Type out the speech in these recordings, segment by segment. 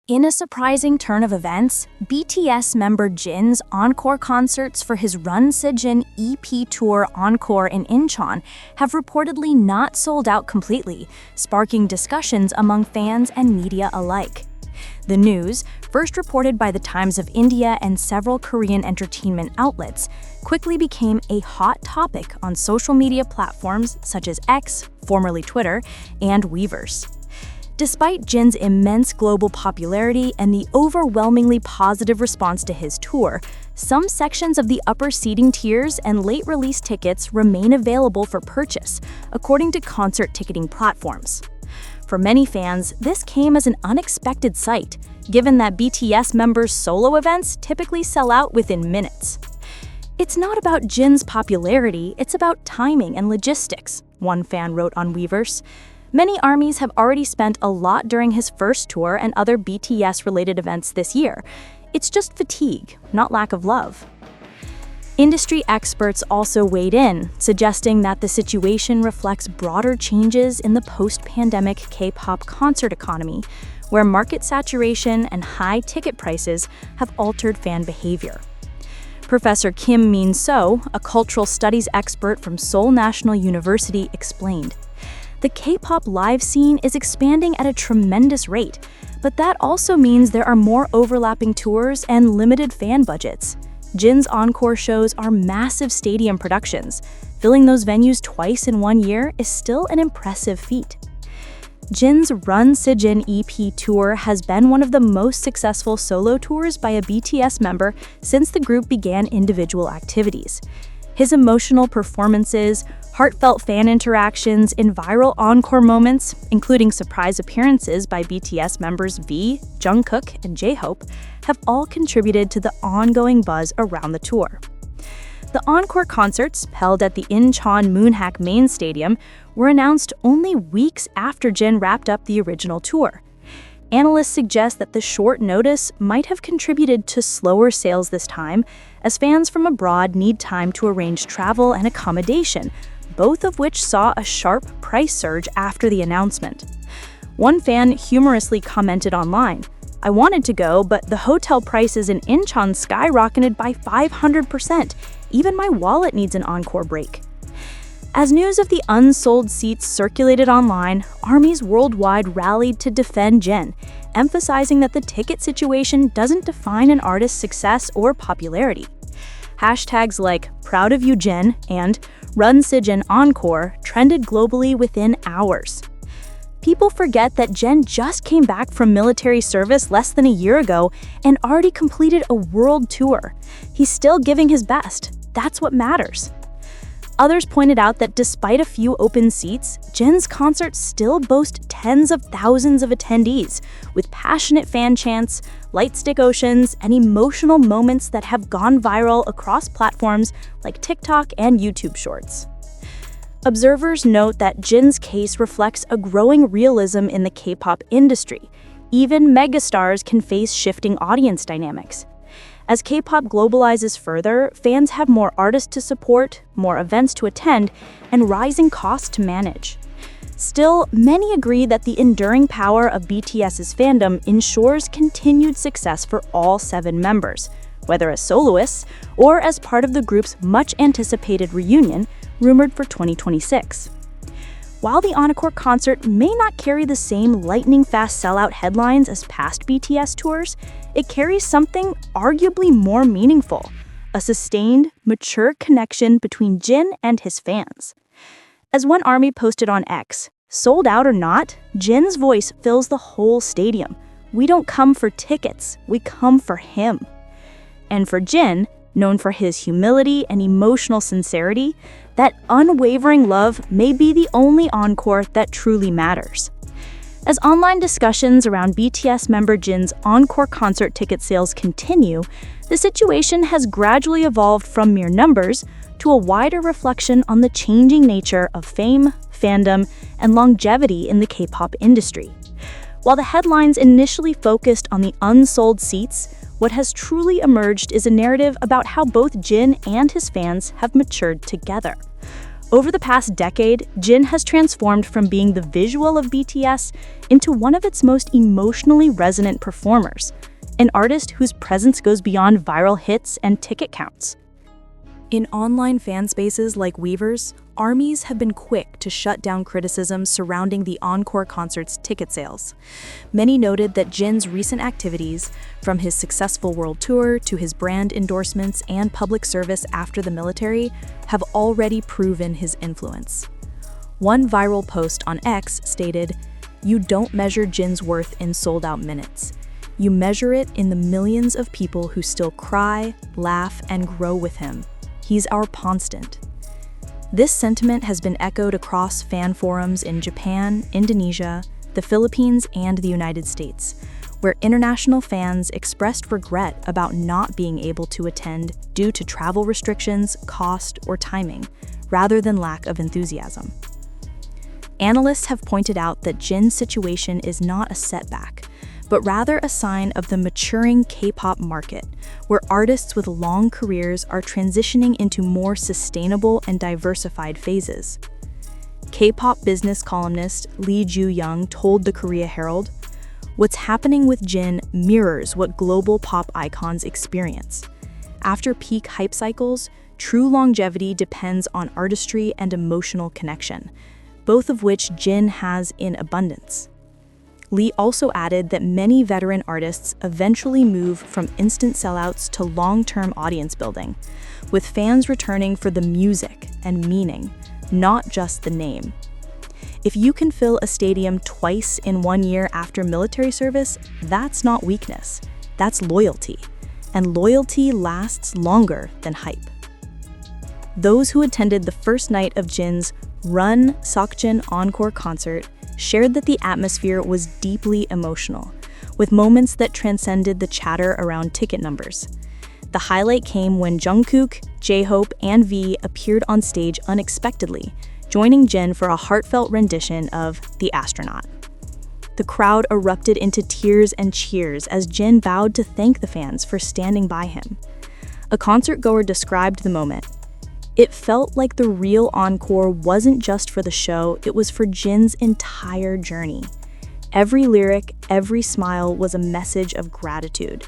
In a surprising turn of events, BTS member Jin's Encore concerts for his Run Sejin EP tour Encore in Incheon have reportedly not sold out completely, sparking discussions among fans and media alike. The news, first reported by the Times of India and several Korean entertainment outlets, quickly became a hot topic on social media platforms such as X, formerly Twitter, and Weverse. Despite Jin's immense global popularity and the overwhelmingly positive response to his tour, some sections of the upper seating tiers and late-release tickets remain available for purchase, according to concert ticketing platforms. For many fans, this came as an unexpected sight, given that BTS members' solo events typically sell out within minutes. "It's not about Jin's popularity, it's about timing and logistics," one fan wrote on Weverse. "Many ARMYs have already spent a lot during his first tour and other BTS-related events this year. It's just fatigue, not lack of love." Industry experts also weighed in, suggesting that the situation reflects broader changes in the post-pandemic K-pop concert economy, where market saturation and high ticket prices have altered fan behavior. Professor Kim Min-soo, a cultural studies expert from Seoul National University, explained, "The K-pop live scene is expanding at a tremendous rate, but that also means there are more overlapping tours and limited fan budgets. Jin's Encore shows are massive stadium productions. Filling those venues twice in 1 year is still an impressive feat." Jin's Run Sejin EP tour has been one of the most successful solo tours by a BTS member since the group began individual activities. His emotional performances, heartfelt fan interactions, and viral encore moments, including surprise appearances by BTS members V, Jungkook, and J-Hope, have all contributed to the ongoing buzz around the tour. The Encore concerts, held at the Incheon Moonhak Main Stadium, were announced only weeks after Jin wrapped up the original tour. Analysts suggest that the short notice might have contributed to slower sales this time, as fans from abroad need time to arrange travel and accommodation, both of which saw a sharp price surge after the announcement. One fan humorously commented online, "I wanted to go, but the hotel prices in Incheon skyrocketed by 500%. Even my wallet needs an encore break." As news of the unsold seats circulated online, ARMYs worldwide rallied to defend Jin, emphasizing that the ticket situation doesn't define an artist's success or popularity. Hashtags like "Proud of You Jin" and "Run Sejin Encore" trended globally within hours. People forget that Jin just came back from military service less than a year ago and already completed a world tour. He's still giving his best. That's what matters. Others pointed out that despite a few open seats, Jin's concerts still boast tens of thousands of attendees, with passionate fan chants, light-stick oceans, and emotional moments that have gone viral across platforms like TikTok and YouTube Shorts. Observers note that Jin's case reflects a growing realism in the K-pop industry. Even megastars can face shifting audience dynamics. As K-pop globalizes further, fans have more artists to support, more events to attend, and rising costs to manage. Still, many agree that the enduring power of BTS's fandom ensures continued success for all 7 members, whether as soloists or as part of the group's much-anticipated reunion, rumored for 2026. While the Encore concert may not carry the same lightning-fast sellout headlines as past BTS tours, it carries something arguably more meaningful: a sustained, mature connection between Jin and his fans. As one ARMY posted on X, "Sold out or not, Jin's voice fills the whole stadium. We don't come for tickets, we come for him." And for Jin, known for his humility and emotional sincerity, that unwavering love may be the only encore that truly matters. As online discussions around BTS member Jin's Encore concert ticket sales continue, the situation has gradually evolved from mere numbers to a wider reflection on the changing nature of fame, fandom, and longevity in the K-pop industry. While the headlines initially focused on the unsold seats, what has truly emerged is a narrative about how both Jin and his fans have matured together. Over the past decade, Jin has transformed from being the visual of BTS into one of its most emotionally resonant performers, an artist whose presence goes beyond viral hits and ticket counts. In online fan spaces like Weavers, armies have been quick to shut down criticism surrounding the Encore concert's ticket sales. Many noted that Jin's recent activities, from his successful world tour to his brand endorsements and public service after the military, have already proven his influence. One viral post on X stated, "You don't measure Jin's worth in sold-out minutes. You measure it in the millions of people who still cry, laugh, and grow with him. He's our constant." This sentiment has been echoed across fan forums in Japan, Indonesia, the Philippines, and the United States, where international fans expressed regret about not being able to attend due to travel restrictions, cost, or timing, rather than lack of enthusiasm. Analysts have pointed out that Jin's situation is not a setback, but rather a sign of the maturing K-pop market, where artists with long careers are transitioning into more sustainable and diversified phases. K-pop business columnist Lee Ju-young told the Korea Herald, "What's happening with Jin mirrors what global pop icons experience. After peak hype cycles, true longevity depends on artistry and emotional connection, both of which Jin has in abundance." Lee also added that many veteran artists eventually move from instant sellouts to long-term audience building, with fans returning for the music and meaning, not just the name. If you can fill a stadium twice in 1 year after military service, that's not weakness, that's loyalty, and loyalty lasts longer than hype. Those who attended the first night of Jin's Run Seokjin Encore concert shared that the atmosphere was deeply emotional, with moments that transcended the chatter around ticket numbers. The highlight came when Jungkook, J-Hope, and V appeared on stage unexpectedly, joining Jin for a heartfelt rendition of The Astronaut. The crowd erupted into tears and cheers as Jin bowed to thank the fans for standing by him. A concert-goer described the moment. "It felt like the real Encore wasn't just for the show, it was for Jin's entire journey. Every lyric, every smile was a message of gratitude."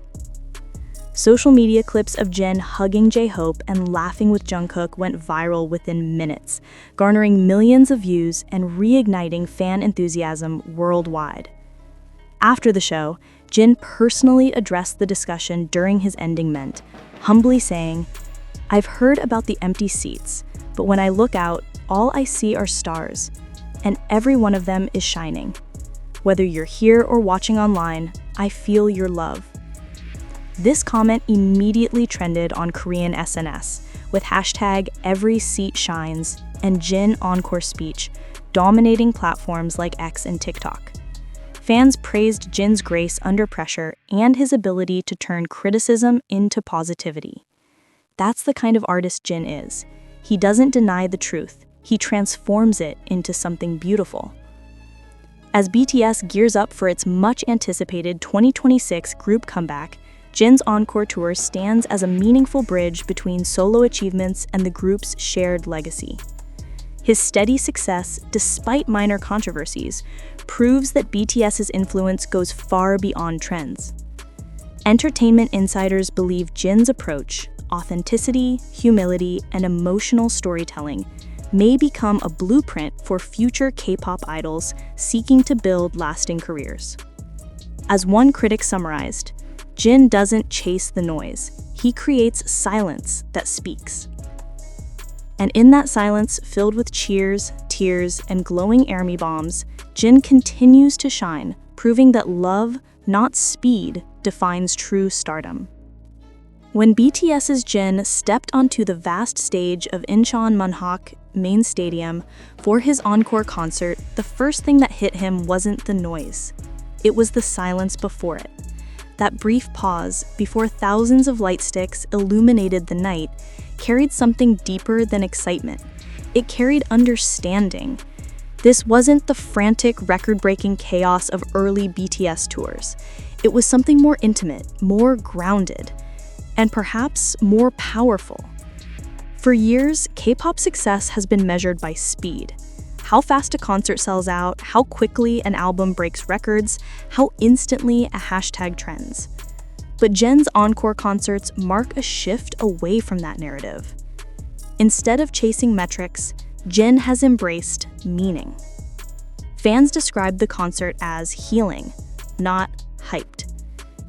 Social media clips of Jin hugging J-Hope and laughing with Jungkook went viral within minutes, garnering millions of views and reigniting fan enthusiasm worldwide. After the show, Jin personally addressed the discussion during his ending ment, humbly saying, "I've heard about the empty seats, but when I look out, all I see are stars, and every one of them is shining. Whether you're here or watching online, I feel your love." This comment immediately trended on Korean SNS, with hashtag #EverySeatShines and Jin Encore speech dominating platforms like X and TikTok. Fans praised Jin's grace under pressure and his ability to turn criticism into positivity. That's the kind of artist Jin is. He doesn't deny the truth, he transforms it into something beautiful. As BTS gears up for its much-anticipated 2026 group comeback, Jin's Encore tour stands as a meaningful bridge between solo achievements and the group's shared legacy. His steady success, despite minor controversies, proves that BTS's influence goes far beyond trends. Entertainment insiders believe Jin's approach, authenticity, humility, and emotional storytelling may become a blueprint for future K-pop idols seeking to build lasting careers. As one critic summarized, Jin doesn't chase the noise, he creates silence that speaks. And in that silence, filled with cheers, tears, and glowing army bombs, Jin continues to shine, proving that love, not speed, defines true stardom. When BTS's Jin stepped onto the vast stage of Incheon Munhak main stadium for his encore concert, the first thing that hit him wasn't the noise. It was the silence before it. That brief pause before thousands of light sticks illuminated the night carried something deeper than excitement. It carried understanding. This wasn't the frantic, record-breaking chaos of early BTS tours. It was something more intimate, more grounded, and perhaps more powerful. For years, K-pop success has been measured by speed. How fast a concert sells out, how quickly an album breaks records, how instantly a hashtag trends. But Jin's encore concerts mark a shift away from that narrative. Instead of chasing metrics, Jin has embraced meaning. Fans described the concert as healing, not hyped.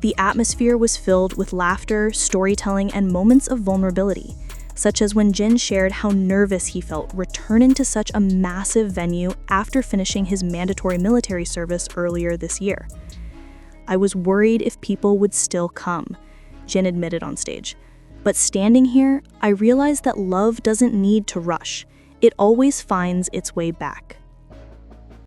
The atmosphere was filled with laughter, storytelling, and moments of vulnerability, such as when Jin shared how nervous he felt returning to such a massive venue after finishing his mandatory military service earlier this year. "I was worried if people would still come," Jin admitted on stage. "But standing here, I realized that love doesn't need to rush. It always finds its way back."